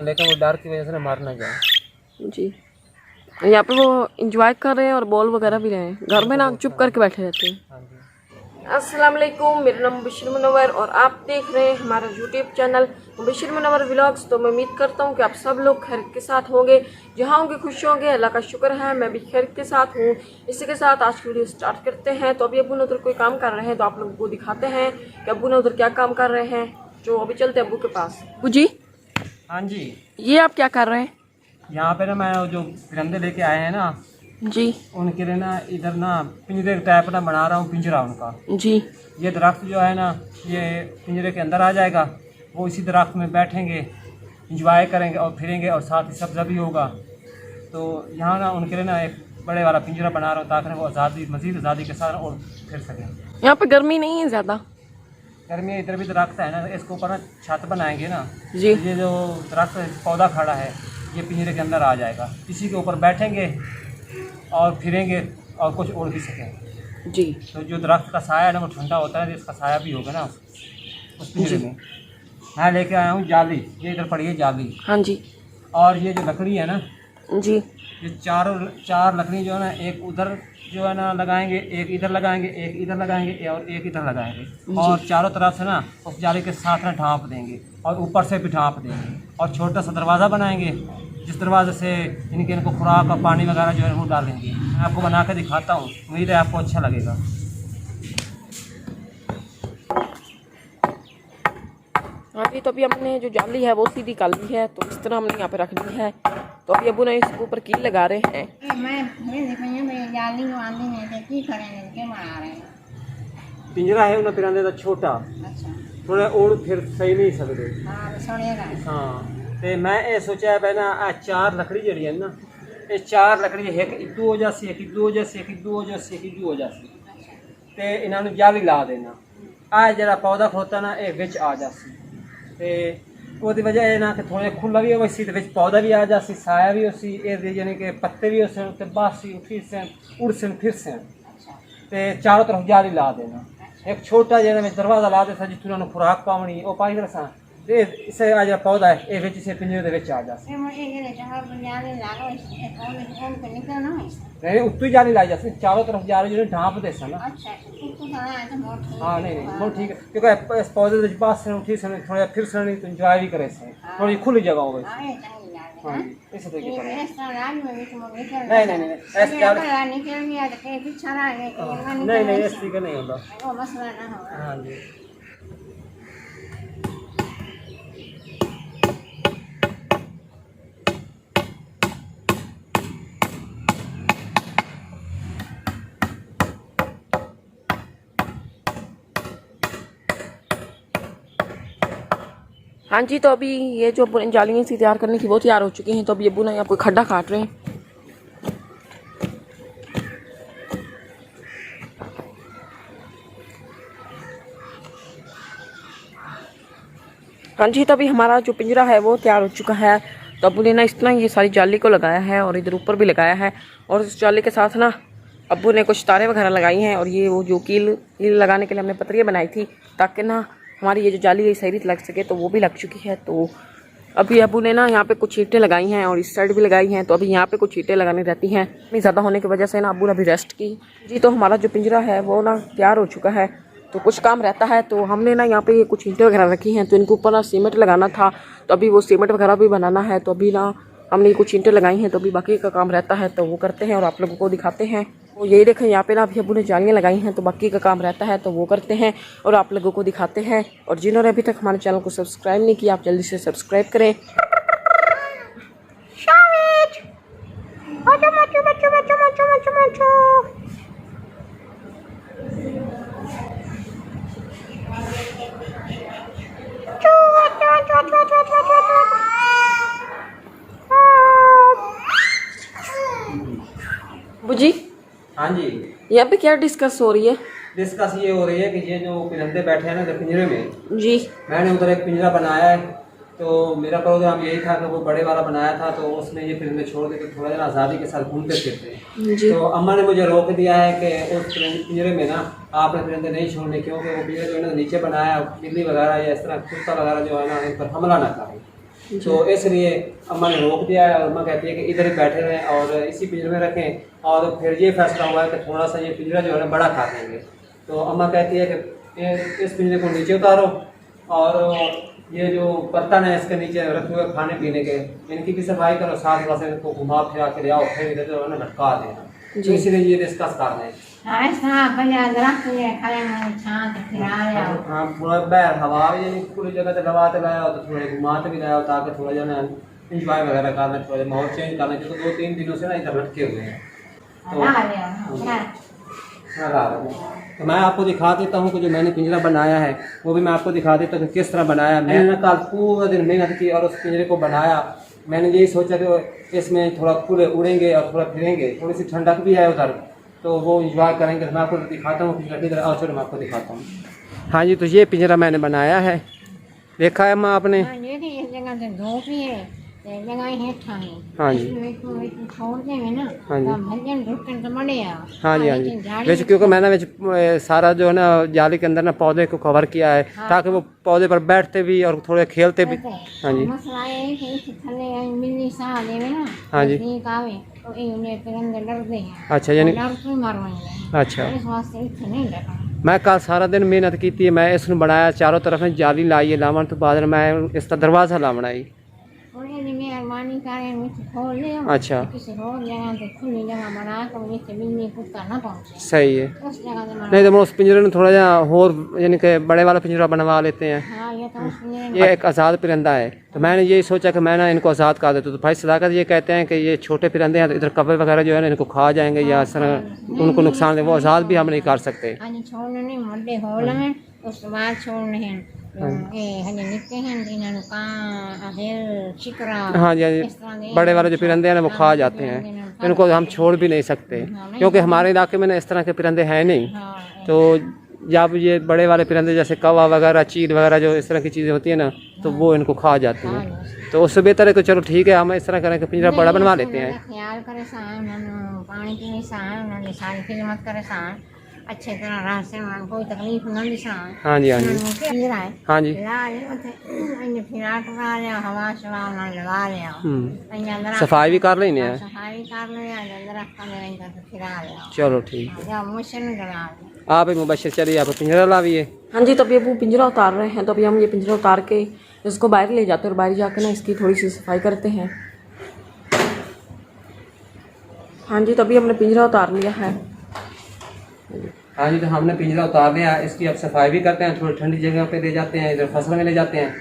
लेकिन वो डर की वजह से ना मर ना जाए। जी, यहाँ पे वो इंजॉय कर रहे हैं और बॉल वगैरह भी रहे हैं। घर में ना चुप करके बैठे रहते हैं। हाँ जी। अस्सलाम वालेकुम, मेरा नाम बशीर मुनव्वर और आप देख रहे हैं हमारा YouTube channel Bashir Munawwar vlogs. तो मैं उम्मीद करता हूँ कि आप सब लोग खैरियत के साथ होंगे, जहाँ होंगे खुश होंगे। अल्लाह का शुक्र है मैं भी खैरियत के साथ हूँ। इसी के साथ आज की वीडियो स्टार्ट करते हैं। तो अभी अब्बू ने उधर कोई काम कर रहे हैं, तो आप लोगों को दिखाते हैं कि अब्बू ने उधर क्या काम कर रहे हैं। जो अभी चलते हैं अब्बू के पास। अब्बू जी, हाँ जी, ये आप क्या कर रहे हैं? यहाँ पे ना मैं जो परिंदे लेके आए हैं ना, जी उनके लिए ना इधर ना पिंजरे टाइप ना बना रहा हूँ, पिंजरा उनका। जी ये दरख्त जो है ना, ये पिंजरे के अंदर आ जाएगा। वो इसी दरख्त में बैठेंगे, इंजॉय करेंगे और फिरेंगे और साथ ही सब्ज़ा भी होगा। तो यहाँ ना उनके लिए ना एक बड़े वाला पिंजरा बना रहा हूँ ताकि वो मज़ीद आज़ादी के साथ और फिर सकें। यहाँ पे गर्मी नहीं है ज़्यादा? गर्मी इधर भी दरख्त है ना, इसके ऊपर ना छत बनाएंगे ना। जी तो ये जो दरख्त पौधा खड़ा है ये पिंजरे के अंदर आ जाएगा, इसी के ऊपर बैठेंगे और फिरेंगे और कुछ उड़ भी सकें। जी। तो जो दरख्त का साया है ना वो ठंडा होता है, इसका साया भी होगा ना उस पिंजरे में। मैं लेके आया हूँ जाली, ये इधर पड़ी है जाली। हाँ जी। और ये जो लकड़ी है ना, जी ये चार लकड़ी जो है ना, एक उधर जो है ना लगाएंगे, एक इधर लगाएंगे, एक इधर लगाएंगे और एक इधर लगाएंगे। और चारों तरफ से ना उस जाली के साथ ना ढाँप देंगे और ऊपर से भी ढाँप देंगे। और छोटा सा दरवाज़ा बनाएंगे जिस दरवाजे से इनको खुराक और पानी वगैरह जो है वो डालेंगे। मैं आपको बना के दिखाता हूँ, उम्मीद है आपको अच्छा लगेगा। हाँ जी, तो अभी हमने जो जाली है वो सीधी कर ली है, तो इस तरह हमने यहाँ पे रख दी है। तो अभी अब्बू ने इसके ऊपर कील लगा रहे हैं। पिंजरा है उन्हें पिराने का छोटा, थोड़ा और फिर सही नहीं सकते। हाँ, तो मैं ये सोचा है ना, आ चार लकड़ी जड़ी है ना, ये चार लकड़ी एक इदू हो जासी, एक इदू हो जासी, एक इदू हो जासी, एक इदू हो जासी। ते इन्होंने जाली ला देना। आ जरा पौधा खोता ना ये विच आ जासी, ते ਉਹਦੀ ਵਜ੍ਹਾ ਇਹ ਨਾ ਕਿ ਥੋੜਾ ਖੁੱਲਾ ਵੀ ਹੋਵੇ ਸੀ ਤੇ ਵਿੱਚ ਪੌਦਾ ਵੀ ਆ ਜਾਸੀ, ਸਾਇਆ ਵੀ ਉਸੀ ਇਹ ਯਾਨੀ ਕਿ ਪੱਤੇ ਵੀ ਉਸੇ ਤੇ ਬਾਸੀ ਉਠੀ ਸੇ उड़ से फिर से ते चारों तरफ जाली ला देना। एक छोटा जरा में दरवाजा ला देता जिस उन्होंने खुराक पावनी वो पाई रसा ते इसे आ जा पौधा है ये विच से पिंजरे दे विच आ जासी। नहीं उत्तू ही जाली लाई जाती, चारों तरफ जाली जो ढांप दे सा ना। हाँ नहीं बहुत ठीक है, क्योंकि इस पौधे के पास से उठी से थोड़ा फिर से नहीं तो एंजॉय भी करे से थोड़ी खुली जगह हो गई। हाँ इस तरीके से नहीं ऐसे क्या नहीं इस तरीके नहीं होता। हाँ जी। हाँ जी, तो अभी ये जो जालियाँ सी तैयार करने की वो तैयार हो चुकी हैं। तो अभी अब्बू ना यहाँ कोई खड्डा काट रहे हैं। हाँ जी, तो अभी हमारा जो पिंजरा है वो तैयार हो चुका है। तो अब्बू ने ना इस तरह ये सारी जाली को लगाया है और इधर ऊपर भी लगाया है। और इस जाली के साथ ना अब्बू ने कुछ तारे वगैरह लगाई हैं। और ये वो जो कील लगाने के लिए हमने पतरियाँ बनाई थी ताकि ना हमारी ये जो जाली सही लग सके, तो वो भी लग चुकी है। तो अभी अब्बू ने ना यहाँ पे कुछ ईंटें लगाई हैं और इस साइड भी लगाई हैं। तो अभी यहाँ पे कुछ ईंटें लगानी रहती हैं, इतनी ज़्यादा होने की वजह से ना अब्बू ने अभी रेस्ट की। जी, तो हमारा जो पिंजरा है वो ना तैयार हो चुका है। तो कुछ काम रहता है, तो हमने ना यहाँ पे ये कुछ ईंटें वगैरह रखी हैं, तो इनके ऊपर ना सीमेंट लगाना था। तो अभी वो सीमेंट वगैरह भी बनाना है। तो अभी ना हमने कुछ ईंटें लगाई हैं, तो अभी बाकी का काम रहता है तो वो करते हैं और आप लोगों को दिखाते हैं। तो यही देखें यहाँ पे ना अभी अब्बू ने जालियाँ लगाई हैं, तो बाकी का काम रहता है तो वो करते हैं और आप लोगों को दिखाते हैं। और जिन्होंने अभी तक हमारे चैनल को सब्सक्राइब नहीं किया आप जल्दी से सब्सक्राइब करें। जी हाँ जी, यहाँ पे क्या डिस्कस हो रही है? डिस्कस ये हो रही है कि ये जो परिंदे बैठे हैं ना पिंजरे में जी, मैंने उधर एक पिंजरा बनाया है। तो मेरा प्रोग्राम यही था कि वो बड़े वाला बनाया था, तो उसमें ये परिंदे छोड़ के थोड़ा जरा आज़ादी के साथ घूमते फिरते। तो अम्मा ने मुझे रोक दिया है कि उस पिंजरे में ना आपने परिंदे नहीं छोड़ने, क्योंकि वो पिंजरे जो है ना नीचे बनाया है, बिल्ली वगैरह या इस तरह कुत्ता वगैरह जो है ना इन पर हमला ना करें। तो इसलिए अम्मा ने रोक दिया है और अम्मा कहती है कि इधर ही बैठे रहें और इसी पिंजरे में रखें। और फिर ये फैसला हुआ है कि थोड़ा सा ये पिंजरा जो है ना बड़ा कर देंगे। तो अम्मा कहती है कि इस पिंजरे को नीचे उतारो और ये जो बर्तन है इसके नीचे रखे हुए खाने पीने के, इनकी भी सफाई करो, साथ साथ इनको घुमा फिरा के ले आओ, फिर इधर जो है ना लटका देना। तो इसलिए ये डिस्कस कर रहे हैं। हाँ पूरा बैर हवा भी यानी पूरी जगह से दबाते लाया तो थोड़े घुमाते भी लाया ताकि थोड़ा जो है इंजॉय वगैरह करना, थोड़ा माहौल चेंज करना, क्योंकि 2-3 दिनों से ना इधर लटके हुए हैं। तो मैं आपको दिखा देता हूँ कि जो मैंने पिंजरा बनाया है वो भी मैं आपको दिखा देता हूँ कि किस तरह बनाया। मैंने कल पूरा दिन मेहनत की और उस पिंजरे को बनाया। मैंने यही सोचा कि इसमें थोड़ा खुले उड़ेंगे और थोड़ा फिरेंगे, थोड़ी सी ठंडक भी है उधर, तो वो इंजॉय करेंगे। तो मैं आपको दिखाता हूँ पिंजरा किधर, और चलो मैं आपको दिखाता हूँ। हाँ जी, तो ये पिंजरा मैंने बनाया है, देखा है माँ आपने? हाँ जी हाँ जी हाँ जी। वैसे क्योंकि मैंने वैसे सारा जो है ना जाली के अंदर ना पौधे को कवर किया है ताकि वो पौधे पर बैठते भी और थोड़े खेलते भी। हाँ जी हाँ जी। अच्छा यानी अच्छा, मैं कल सारा दिन मेहनत की थी, मैं इसमें बनाया, चारों तरफ में जाली लाई है लावन, तो बाद में मैं इसका दरवाज़ा ला बनाई। अच्छा सही है। नहीं तो मैं उस पिंजरे में थोड़ा जहाँ और यानी कि बड़े वाला पिंजरा बनवा लेते हैं। ये एक आज़ाद परिंदा है, तो मैंने यही सोचा कि मैं ना इनको आज़ाद कर देता। तो भाई सदाकत ये कहते हैं कि ये छोटे परिंदे हैं तो इधर कब्बे वगैरह जो है ना इनको खा जाएंगे या इस तरह उनको नुकसान दे, वो आज़ाद भी हम नहीं कर सकते। हाँ जी हाँ जी, बड़े वाले जो परिंदे हैं ना वो खा जाते हैं, इनको हम छोड़ भी नहीं सकते क्योंकि हमारे इलाके में ना इस तरह के परिंदे हैं नहीं। तो जब ये बड़े वाले परिंदे जैसे कौवा वगैरह, चील वगैरह जो इस तरह की चीज़ें होती हैं ना तो वो इनको खा जाती हैं। तो उससे बेहतर है कि चलो ठीक है हम इस तरह करें कि पिंजरा बड़ा बनवा लेते हैं। अच्छे तरह रह से कोई तकलीफ न दिसा। हाँ जी हाँ जी हाँ जी। सफाई भी कर लेनी है। चलो ठीक है, आप मुबशर चलिए आप पिंजरा लाविए। हाँ जी, तो अभी वो पिंजरा उतार रहे हैं, तो अभी हम ये पिंजरा उतार के इसको बाहर ले जाते हैं और बाहर जाकर ना इसकी थोड़ी सी सफाई करते हैं। हाँ जी, तो अभी हमने पिंजरा उतार लिया है। हाँ जी, तो हमने पिंजरा उतार लिया, इसकी अब सफाई भी करते हैं, थोड़ी ठंडी जगह पे ले जाते हैं, इधर फसल में ले जाते हैं।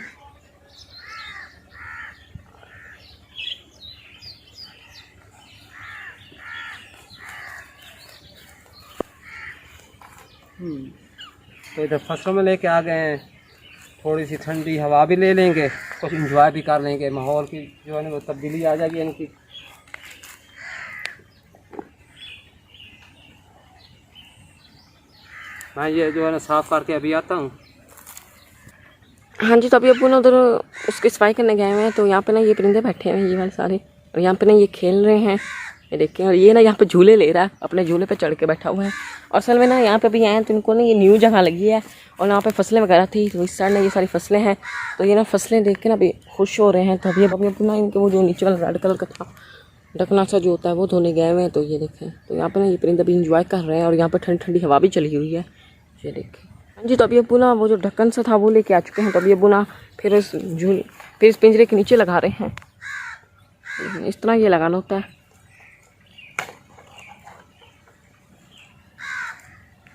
तो इधर फसलों में लेके आ गए हैं, थोड़ी सी ठंडी हवा भी ले लेंगे, कुछ इंजॉय भी कर लेंगे, माहौल की जो है ना वो तब्दीली आ जाएगी इनकी। मैं ये जो है ना साफ़ करके अभी आता हूँ। हाँ जी, तो अभी अब्बू ना उधर उसकी सफाई करने गए हुए हैं, तो यहाँ पे ना ये परिंदे बैठे हैं ये वाले सारे, और यहाँ पे ना ये खेल रहे हैं, ये देखें। और ये ना यहाँ पे झूले ले रहा है, अपने झूले पे चढ़ के बैठा हुआ है। और असल में ना यहाँ पे भी आए हैं तो इनको ना ये न्यू जगह लगी है और यहाँ पे फसलें वगैरह थी, तो इस साइड ना ये सारी फसलें हैं, तो ये ना फसलें देख के ना अभी खुश हो रहे हैं। तो अभी अब्बू ना इनके वो जो नीचे वाला रेड कलर का था ढकना सा जो होता है वो धोने गए हुए हैं। तो ये देखें, तो यहाँ पे ना ये परिंदे अभी इंजॉय कर रहे हैं और यहाँ पर ठंडी ठंडी हवा भी चली हुई है, ये देखें। हाँ जी, तो अभी अब्बू ना वो जो ढक्कन सा था वो लेके आ चुके हैं, तो अभी अब्बू ना फिर इस पिंजरे के नीचे लगा रहे हैं। इस तरह ये लगाना होता है।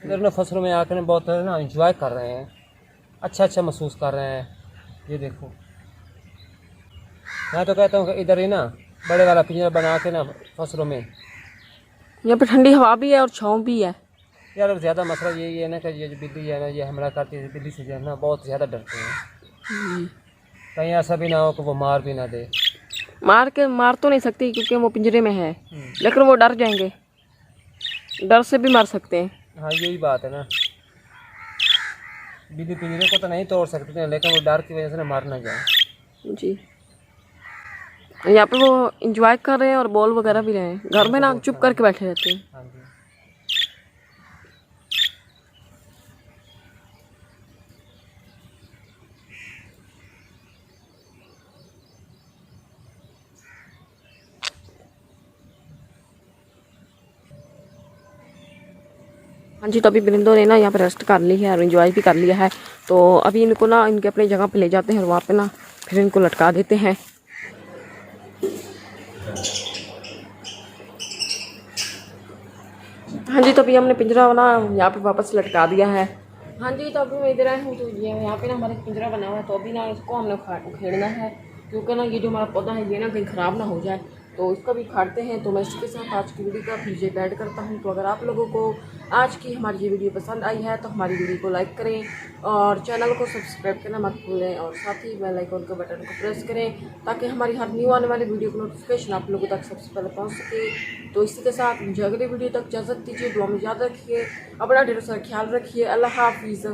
इधर ना फसलों में आकर बहुत ना इंजॉय कर रहे हैं, अच्छा महसूस कर रहे हैं। ये देखो, मैं तो कहता हूँ कि इधर ही ना बड़े वाला पिंजरा बना के ना फसलों में, यहाँ पे ठंडी हवा भी है और छाँव भी है। यार ज़्यादा मसला यही है ना कि ये जो बिल्ली है ना ये हमला करती है, बिल्ली से जो है ना बहुत ज़्यादा डरते हैं। कहीं ऐसा भी ना हो कि वो मार भी ना दे। मार तो नहीं सकती क्योंकि वो पिंजरे में है, लेकिन वो डर जाएंगे, डर से भी मार सकते हैं। हाँ यही बात है ना, बिल्ली पिंजरे को तो नहीं तोड़ सकते लेकिन वो डर की वजह से ना मार ना जाए। जी, यहाँ पे वो इंजॉय कर रहे हैं और बॉल वगैरह भी रहे हैं। घर में ना चुप करके बैठे रहते हैं। हाँ जी। हाँ जी, तो अभी परिंदों ने ना यहाँ पे रेस्ट कर ली है और इन्जॉय भी कर लिया है। तो अभी इनको ना इनके अपनी जगह पे ले जाते हैं और वहाँ पे ना फिर इनको लटका देते हैं। हाँ जी, तो अभी हमने पिंजरा ना यहाँ पे वापस लटका दिया है। हाँ जी, तो अभी मैं इधर आई हूँ, तो ये यहाँ पे ना हमारा पिंजरा बना हुआ है। तो अभी ना इसको हमने उखेड़ना है, क्योंकि ना ये जो हमारा पौधा है ये ना कहीं ख़राब ना हो जाए, तो इसको भी खाड़ते हैं। तो मैं इसी के साथ आज की वीडियो का फिर ऐड करता हूँ। तो अगर आप लोगों को आज की हमारी ये वीडियो पसंद आई है तो हमारी वीडियो को लाइक करें और चैनल को सब्सक्राइब करना मत भूलें, और साथ ही बेल आइकन के बटन को प्रेस करें ताकि हमारी हर न्यू आने वाली वीडियो की नोटिफिकेशन आप लोगों तक सबसे पहले पहुँच सके। तो इसी के साथ मुझे अगली वीडियो तक इजाज़त दीजिए। दुआ में याद रखिए, अपना ढेर सारा ख्याल रखिए। अल्लाह हाफिज़।